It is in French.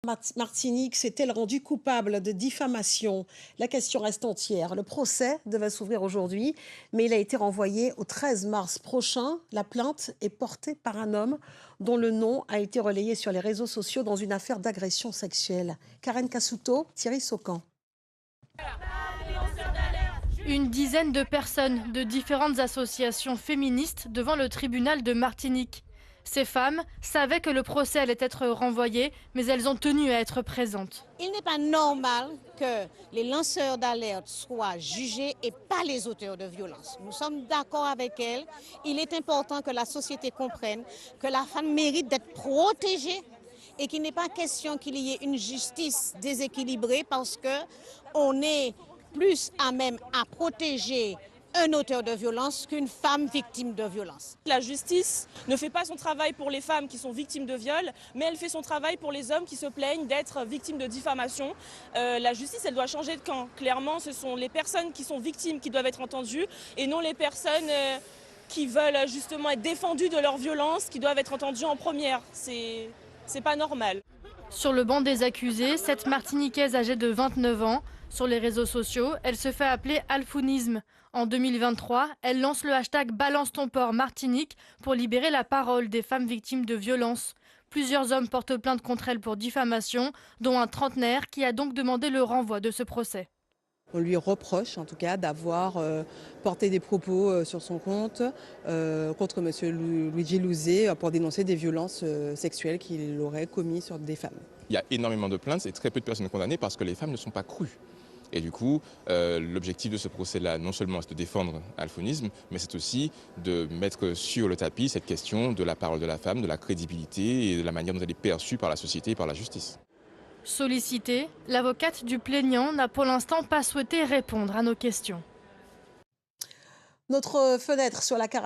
Martinique s'est-elle rendue coupable de diffamation? La question reste entière. Le procès devait s'ouvrir aujourd'hui, mais il a été renvoyé au 13 mars prochain. La plainte est portée par un homme dont le nom a été relayé sur les réseaux sociaux dans une affaire d'agression sexuelle. Karen Cassuto, Thierry Saucan. Une dizaine de personnes de différentes associations féministes devant le tribunal de Martinique. Ces femmes savaient que le procès allait être renvoyé, mais elles ont tenu à être présentes. Il n'est pas normal que les lanceurs d'alerte soient jugés et pas les auteurs de violences. Nous sommes d'accord avec elles. Il est important que la société comprenne que la femme mérite d'être protégée et qu'il n'est pas question qu'il y ait une justice déséquilibrée parce qu'on est plus à même à protéger un auteur de violence qu'une femme victime de violence. La justice ne fait pas son travail pour les femmes qui sont victimes de viol, mais elle fait son travail pour les hommes qui se plaignent d'être victimes de diffamation. La justice, elle doit changer de camp. Clairement, ce sont les personnes qui sont victimes qui doivent être entendues et non les personnes qui veulent justement être défendues de leur violence qui doivent être entendues en première. C'est pas normal. Sur le banc des accusés, cette Martiniquaise âgée de 29 ans, sur les réseaux sociaux, elle se fait appeler Alfounisme. En 2023, elle lance le hashtag Balance ton port Martinique pour libérer la parole des femmes victimes de violences. Plusieurs hommes portent plainte contre elle pour diffamation, dont un trentenaire qui a donc demandé le renvoi de ce procès. On lui reproche en tout cas d'avoir porté des propos sur son compte contre M. Luigi Louzé pour dénoncer des violences sexuelles qu'il aurait commises sur des femmes. Il y a énormément de plaintes et très peu de personnes condamnées parce que les femmes ne sont pas crues. Et du coup, l'objectif de ce procès-là, non seulement est de défendre Alphonisme, mais c'est aussi de mettre sur le tapis cette question de la parole de la femme, de la crédibilité et de la manière dont elle est perçue par la société et par la justice. Sollicitée, l'avocate du plaignant n'a pour l'instant pas souhaité répondre à nos questions. Notre fenêtre sur la Caraïbe